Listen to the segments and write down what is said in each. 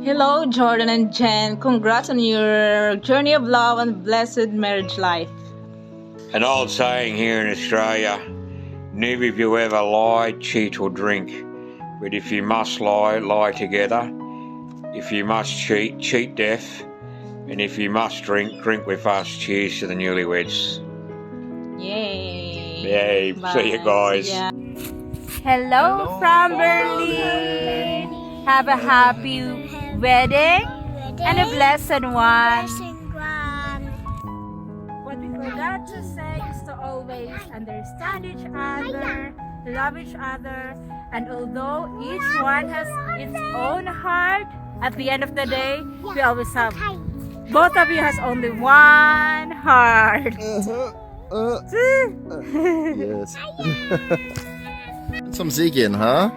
Hello, Jordan and Jen. Congrats on your journey of love and blessed marriage life. An old saying here in Australia, never if you ever lie, cheat or drink. But if you must lie, lie together. If you must cheat, cheat death. And if you must drink, drink with us. Cheers to the newlyweds. Yay. Yay. Bye. See you guys. See ya. Hello from Berlin. Have a happy wedding and a blessed one. What we forgot to say is to always understand each other, love each other, and although each one has its own heart, at the end of the day, we always have both of you has only one heart. Yes. Zum See gehen, huh?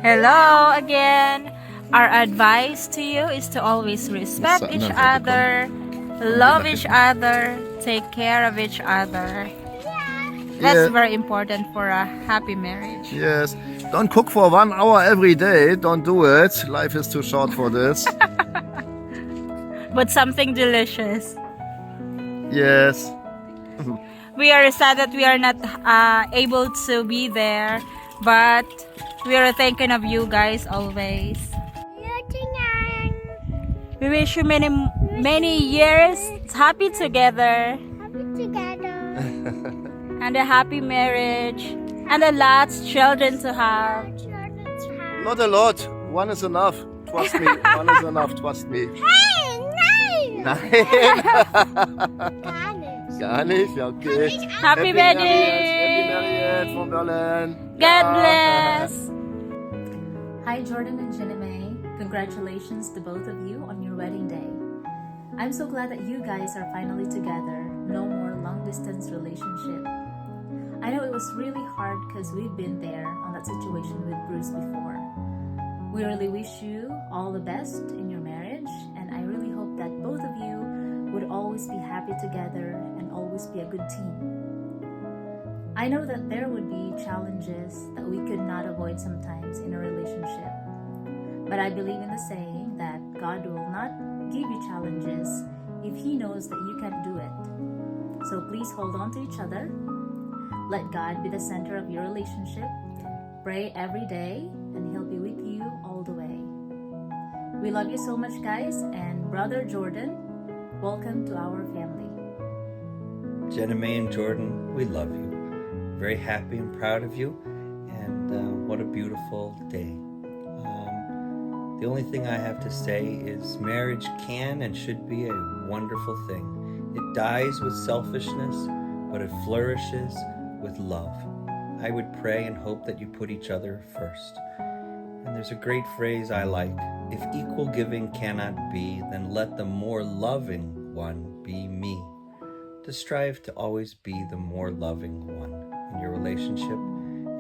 Hello again. Our advice to you is to always respect each other, love each other, take care of each other. That's very important for a happy marriage. Yes. Don't cook for 1 hour every day. Don't do it. Life is too short for this. But something delicious. Yes. We are sad that we are not able to be there, but we are thinking of you guys always. We wish you many years happy together. And a happy marriage. And a lot of children to have. Not a lot. One is enough. Trust me. One is enough. Trust me. Nein. Gar nicht. Ja, okay. Happy wedding. Happy marriage from Berlin. God bless. Hi Jordan and Jiname. Congratulations to both of you on your wedding day. I'm so glad that you guys are finally together. No more long distance relationship. I know it was really hard because we've been there on that situation with Bruce before. We really wish you all the best in your marriage, and I really hope that both of you would always be happy together and always be a good team. I know that there would be challenges that we could not avoid sometimes in a relationship, but I believe in the saying that God will not give you challenges if He knows that you can't do it. So please hold on to each other. Let God be the center of your relationship. Pray every day, and He'll be with you all the way. We love you so much, guys, and Brother Jordan, welcome to our family. Jenna May and Jordan, we love you. Very happy and proud of you, and what a beautiful day. The only thing I have to say is marriage can and should be a wonderful thing. It dies with selfishness, but it flourishes with love. I would pray and hope that you put each other first. And there's a great phrase I like. If equal giving cannot be, then let the more loving one be me. To strive to always be the more loving one in your relationship,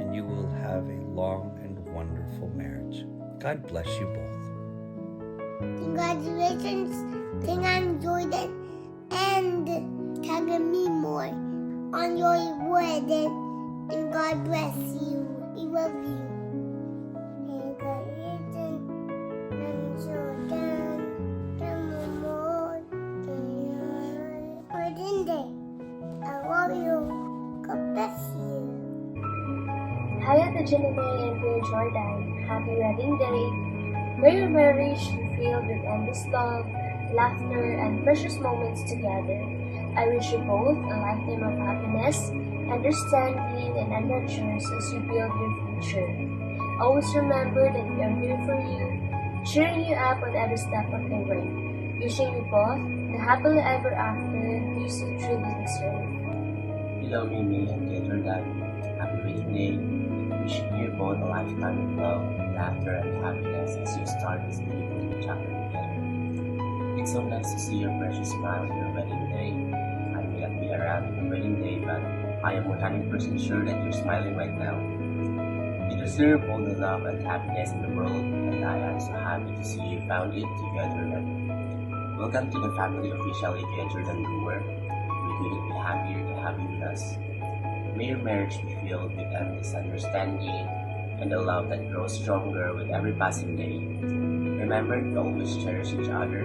and you will have a long and wonderful marriage. God bless you both. Congratulations, King Jordan and Kagami Moore on your wedding, and God bless you. We love you. Congratulations, Jordan, Kagami Moore, wedding day. I love you. God bless you. Hi, Ate Jennifer and dear Jordan. Happy wedding day. May your marriage be filled with endless love, laughter, and precious moments together. I wish you both a lifetime of happiness, understanding, and adventures as you build your future. Always remember that we are here for you, cheering you up on every step of the way. Wishing you both the happily ever after you so truly deserve. Hello, Mimi and dear Jordan. Happy wedding day. Wishing you both a lifetime of love, laughter, and happiness as you start this beautiful chapter together. It's so nice to see your precious smile on your wedding day. I may not be around on your wedding day, but I am 100% sure that you're smiling right now. You deserve all the love and happiness in the world, and I am so happy to see you found it together. Welcome to the family officially via Jordan Brewer. We couldn't be happier to have you with us. May your marriage be filled with endless understanding and a love that grows stronger with every passing day. Remember to always cherish each other,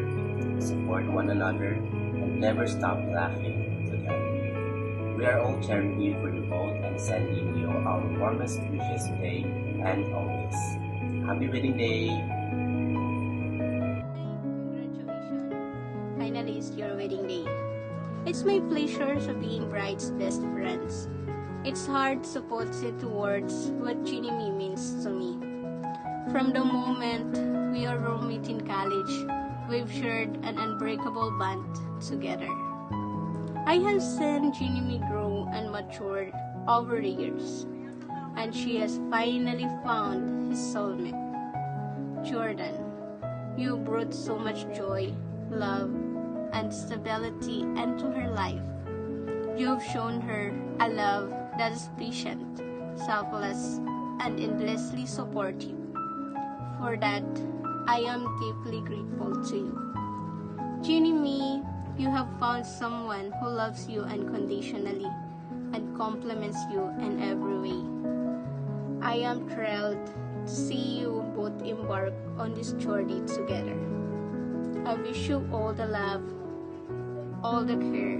support one another, and never stop laughing together. We are all cheering you for you both and sending you our warmest wishes today and always. Happy wedding day! Congratulations. Finally, it's your wedding day. It's my pleasure to being bride's best friends. It's hard to put into words what Ginny Me means to me. From the moment we are roommates in college, we've shared an unbreakable bond together. I have seen Ginny Me grow and mature over the years, and she has finally found his soulmate. Jordan, you brought so much joy, love, and stability into her life. You have shown her a love that is patient, selfless, and endlessly supportive. For that, I am deeply grateful to you. Ginny Me, you have found someone who loves you unconditionally and compliments you in every way. I am thrilled to see you both embark on this journey together. I wish you all the love, all the care,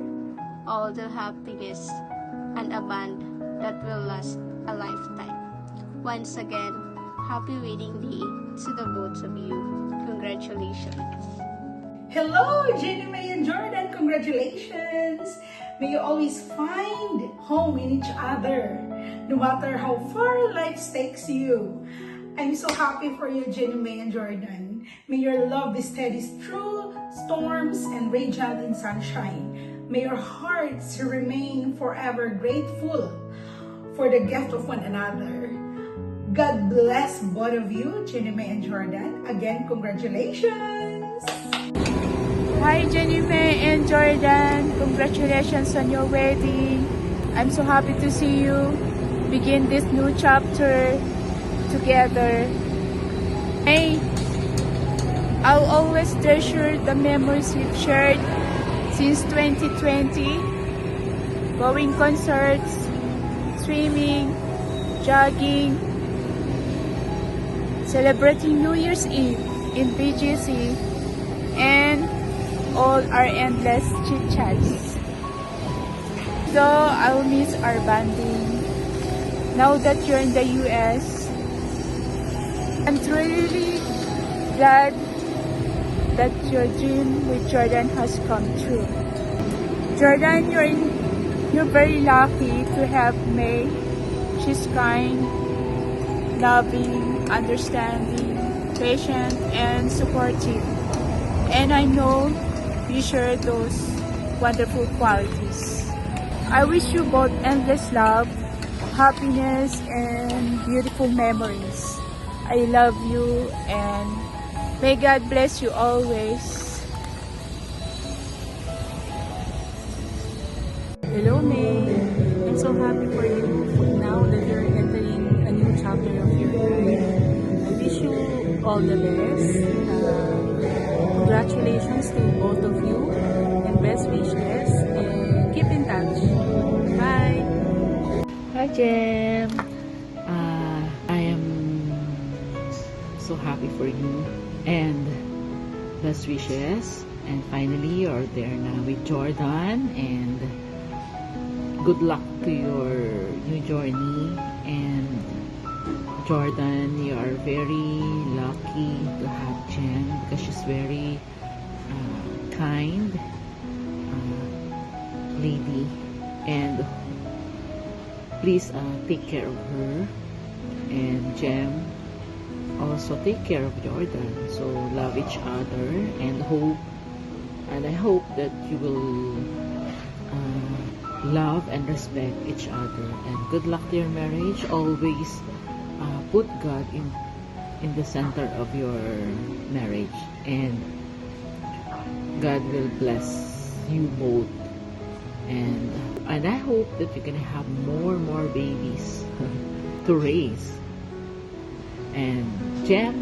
all the happiness, and a bond that will last a lifetime. Once again, happy wedding day to the both of you. Congratulations. Hello, Ginny May and Jordan. Congratulations. May you always find home in each other, no matter how far life takes you. I'm so happy for you, Ginny May and Jordan. May your love be steady through storms and radiant in sunshine. May your hearts remain forever grateful for the gift of one another. God bless both of you, Ginny May and Jordan. Again, congratulations! Hi, Ginny May and Jordan. Congratulations on your wedding. I'm so happy to see you begin this new chapter together. Hey, I'll always treasure the memories we've shared since 2020. Going concerts, swimming, jogging, celebrating New Year's Eve in BGC, and all our endless chit-chats. Though I'll miss our bonding, now that you're in the US, I'm truly glad that your dream with Jordan has come true. Jordan, you're very lucky to have May. She's kind, loving, understanding, patient, and supportive. And I know you share those wonderful qualities. I wish you both endless love, happiness, and beautiful memories. I love you, and may God bless you always. Hello, May. I'm so happy for you now that you're entering a new chapter of your life. I wish you all the best. Congratulations to both of you and best wishes, and keep in touch. Bye. Hi, Jem. I am so happy for you and best wishes. And finally, you're there now with Jordan, and good luck to your new journey. And Jordan, you are very lucky to have Jem because she's very kind lady, and please take care of her. And Jem, also take care of Jordan. So love each other, and I hope that you will love and respect each other. And good luck to your marriage. Always put God in the center of your marriage, and God will bless you both. And I hope that you're gonna have more babies to raise. And Jem,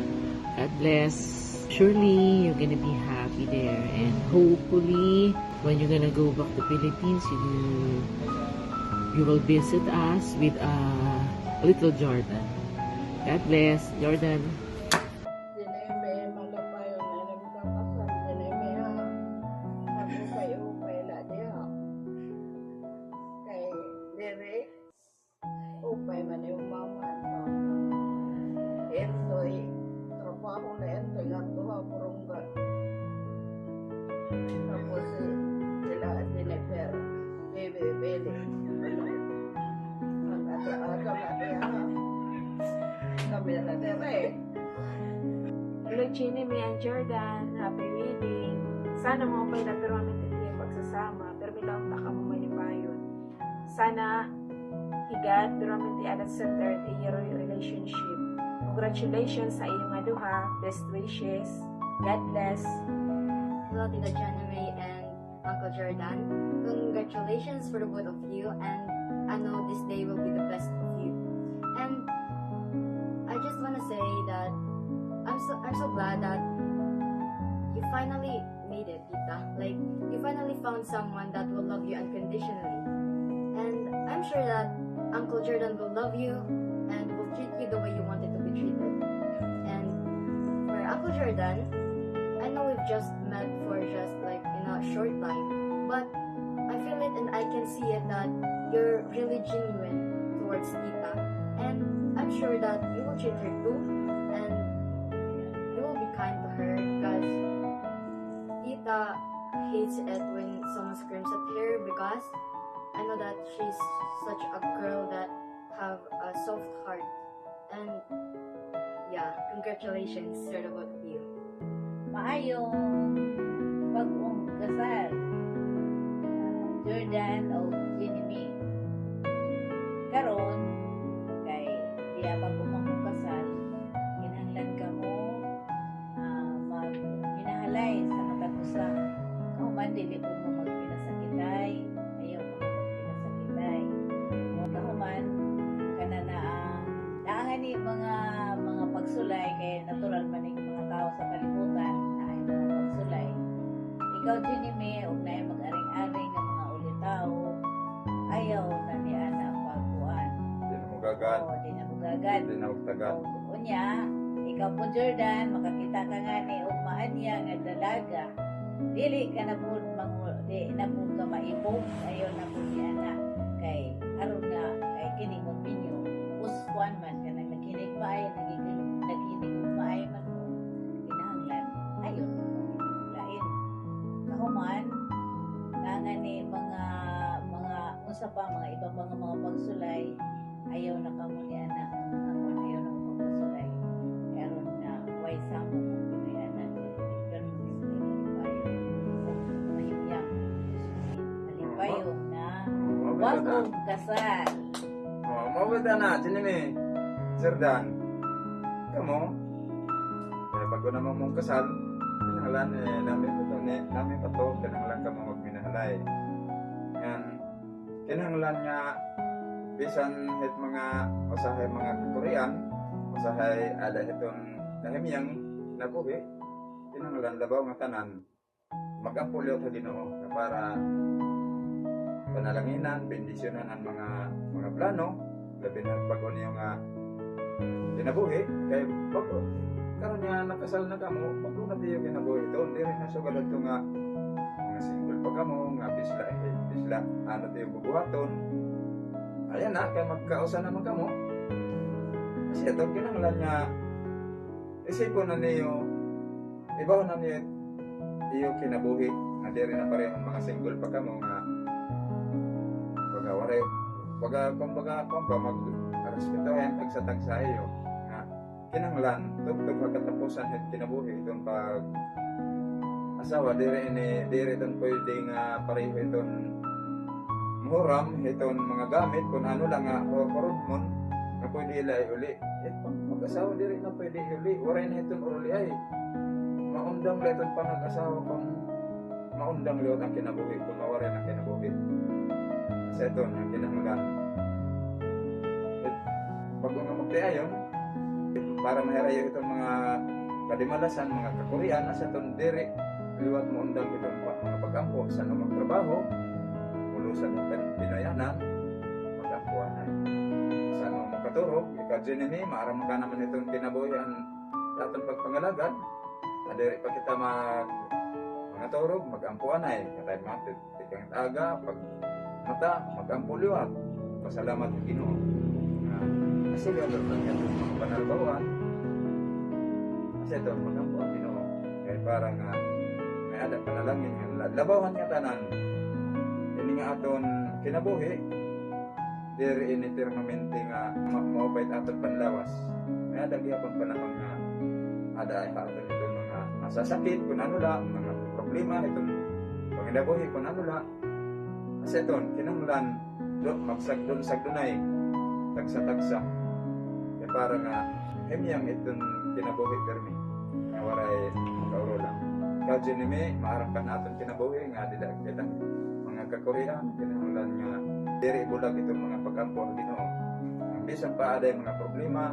God bless. Surely you're gonna be happy there, and hopefully when you're gonna go back to Philippines, you will visit us with little Jordan. God bless, Jordan. May malok man yung mama. Entoy, trabaho na entoy, nga tuha, purungga. Tapos sila Jennifer, bebe. Ang aga-aga kaya kami na natira Hello, Ginny, me and Jordan. Happy wedding. Sana mo pa na pero amin hindi yung pagsasama. Pero may lang taka mo manipayon. Sana higat pero amin di alat center at your relationship. Congratulations sa iyong aduha. Best wishes. God bless. Hello, Tita Janame and Uncle Jordan. Congratulations for the both of you, and I know this day will be the best of you. And I just want to say that I'm so glad that you finally made it, Tita. Like, you finally found someone that will love you unconditionally. And I'm sure that Uncle Jordan will love you and will treat you the way you wanted to be treated. And for Uncle Jordan, I know we've just met for just like in a short time, but I feel it and I can see it that you're really genuine towards Tita. And I'm sure that you will treat her too, and you will be kind to her, because Tita hates it when someone screams at her, because I know that she's such a girl that have a soft heart. And yeah, congratulations to the both of you. Maayong pag-ong kasal, Jordan o Jenny. Karon kay diya pag-umang kasal, kinahanglan ka mo mag-minahalay sa matag usa. Kahuman dili po mo magpinasakitay, ayaw mo magpinasakitay. Kahuman kana na naangan ni mga pagsulay kay natural man ning mga tao sa kalibutan ay mga pagsulay. Ikaw Jenny May, og naay mag-aring-aring nga mga ulitaw, ayaw na ni ana pagkuan. Di na magagad. Oo, di na magagad. Di na magtagal. Unya, ikaw po Jordan, makakita ka nga ni ugmaan niya nga dalaga. Dili ka na po di na po ka maibog, ayaw na po ni ana. Kay aron nga kay kini mo minyo uswan man ka nang nakinig maay nagiginig maay man mo kinahanglan ayon lain kahuman nangan ni mga unsa pa mga ibang mga pagsulay ayaw na kamo ni ana ayaw na mo pagsulay karon na way samo mo pinay ana kan mahiyang alipayo na bagong kasal. Mawala na, Jenny, Jordan. Kamu, pag naman mong kasal, pinangalan namin pa to, kinangalan ka mo magminahalay. Yan, kinangalan niya, bisan hit mga usahay mga Korean, usahay ada hitong kahimyang nabuhi, kinangalan labaw nga tanan, mag-ampulyo sa Ginoo para panalanginan, bendisyonan ang mga plano, labi na bago niyo nga kinabuhi, kay bago karon niya nakasal na kamo, bago na tiyo kinabuhi ito, hindi rin nasugalad ito nga mga single pa kamo, nga bisla, ano tiyo bubuhaton, ayan na, kay magkausa naman kamo, kasi ito kinanglan nga, isipon na niyo, ibaw na niyo, iyo kinabuhi, nga di rin na parehong mga single pa kamo, nga kumbaga mag-respetahin tagsa iyo nga kinanglan tugtog katapusan het kinabuhi itong pag asawa dire itong pwede nga pareho itong muram itong mga gamit kung ano lang nga o karudmon na pwede ilay uli mag-asawa dire na pwede uli waray na itong uli ay maundang letong panag-asawa kung maundang liot ang kinabuhi kung mawaray na kinabuhi sa ito ang kinahanglan. Pag nga magtiayon, para mahirayo itong mga kadimalasan, mga kakurian, sa itong diri, liwat mo undang itong mga pag-ampo, sa nang magtrabaho, mulusan ng pinayanan, mag-ampuan ay. Sa nang magkaturog, ikaw Jenny, maaram ka naman itong kinabuhian, latong pagpangalagad, adiri pa kita mga turog, mag-ampuan ay, katay mga tikang taga, pag mata, mag-ampuliwat, pasalamat ng Ginoo. sila mga panalbawan. Kasi ito, magampo ang Ginoo. Kaya parang may ada panalangin nga labawan nga tanan. Ini nga aton kinabuhi. Diri ini permanente nga maupay aton panlawas. May ada gyapon panahon nga ada ay aton ito mga masasakit kun ano la, mga problema itong panginabuhi kun ano la. Kasi ito, kinahanglan magsagdon-sagdunay tagsa-tagsa. Kaya para nga himyang itong kinabuhi permi nga waray makauro lang. Ikaw Jenny, maarang ka natin kinabuhi nga dila kita mga kakurian kinahanglan nga diri bulag itong mga pag-ampo ang Ginoo. Bisan pa aday mga problema,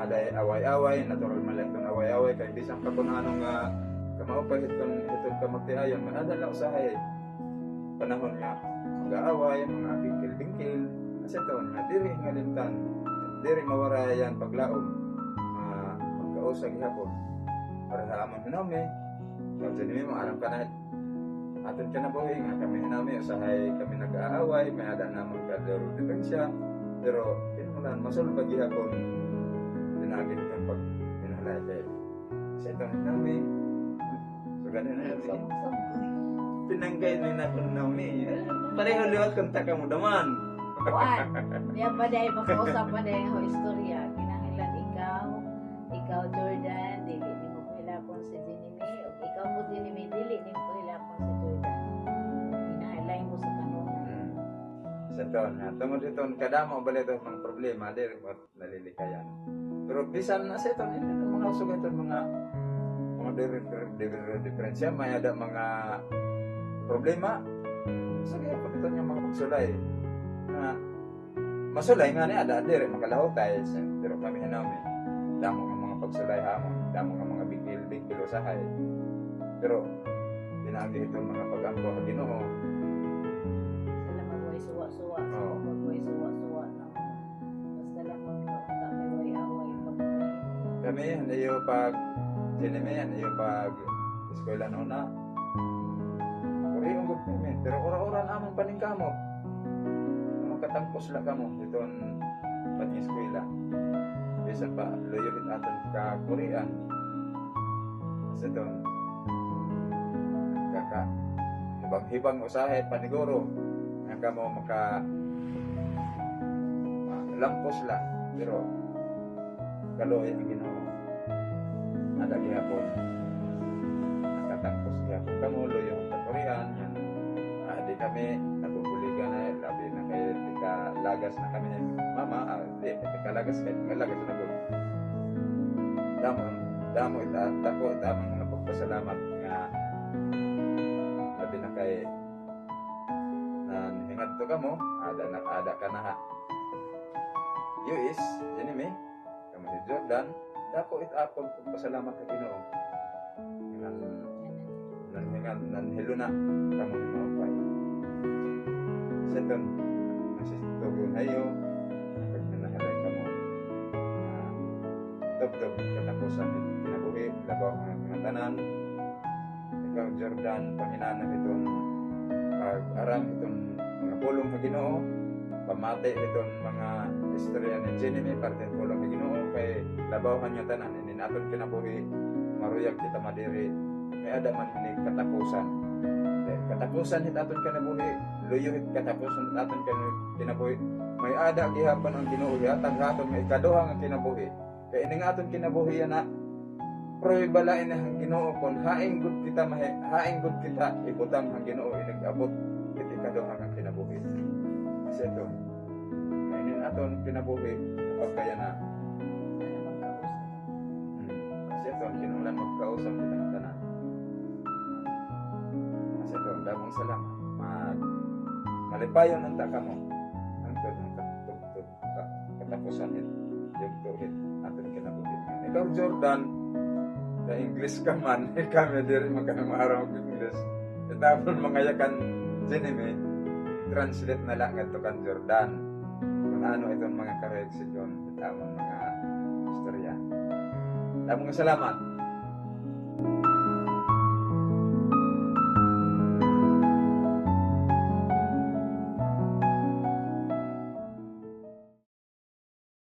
aday away-away, natural man itong away-away kay bisan pa kun anong nga kamaupay itong kamagtiayon, may adala usahay panahon nga mag-aaway, mga bingkil-bingkil. Kasi ito, nga diri nga limtan, diri mawarayan paglaom, magkausag hapon. Para sa amon hinami, kung sa nimi mo, alam ka na, aton ka na buhay nga kami hinami, usahay kami nag-aaway, may ada naman kadaro diferensya, pero pinulan, masulbag hapon, dinagin itong pag pinahalay kayo. Kasi ito hinami, so ganun na yun. Pinanggay na namin. Pareho liwat kung taka mo daman. Kuan. Yan pa dahil makausap pa dahil ho istorya. Kinahanglan ikaw Jordan, dili ni mo hilapon si Jenny, o ikaw mo Jenny, dili ni mo hilapon si Jordan. Kinahanglan mo sa kanunay. Sa taon nga. Tungod ito, kadamo balik ito mga problema, dili mo nalilikayan. Pero bisan na sa ito, hindi ito mga usog ito mga diferensya, may ada mga problema. Sige, kung ito yung mga pagsulay na masulay nga ni ada dire makalaho tayo pero kami hinami damo ng mga pagsulay hamon, damo ng mga bigil usahay, pero pinagi itong mga pag-ampo sa Ginoo sila magway suwa-suwa magway suwa-suwa na basta lang magkakaway away kami hanayo pag sinime hanayo pag eskwela na Riung kami, pero ora-ora naman paning kamo. Magkatangkos lang kamo iton pating eskwela. Bisa pa loyot aton ka Korean. Sa ton kaka hibang usahe paniguro nga kamo maka lampos la pero kaloy ang Ginoo. Ada gyapon. Nakatangkos gyapon kamo loyot Korean yan. Di kami nabubuligan na labi na kayo tika lagas na kami mama tika lagas na po damo tako tamang mga pagpasalamat nga labi na kay nan hingad to kamo ada ka na ha US Jenny kamo si Jordan dako itapon pagpasalamat sa Ginoo nan hilo na kamo mapay seton nasistugo hayo pag nanahalay kamo dog katapusan kinabuhi labaw mga tanan ikaw Jordan panginana itong pag-aram itong mga pulong sa Ginoo pamati itong mga istorya ni Jenny parte pulong sa Ginoo kay labaw niya tanan ini naton kinabuhi maruyag kita madiri may ada man ini katapusan hit aton kinabuhi luyo hit katapusan hit aton kinabuhi may ada gihapon ang Ginoo hatag haton may ikaduha nga kinabuhi kay ini nga aton kinabuhi na proibalain ang Ginoo kon haing gud kita ibutang ang Ginoo inag-abot iti ikaduha nga kinabuhi kasi ito ini aton kinabuhi kapag kaya na kasi ito kinahanglan magkausap kita ng tanan. Kasi ito, damang salamat. Malipayon ang taka mo. Ang katapusan yung tuhit atin kinabuhin. Ikaw Jordan, sa English ka man, kami diri magkanamaraw ng English. Tapos mga yakan sinime, translate na lang ito kan Jordan. Kung ano itong mga correction, itong mga istorya. Damang salamat.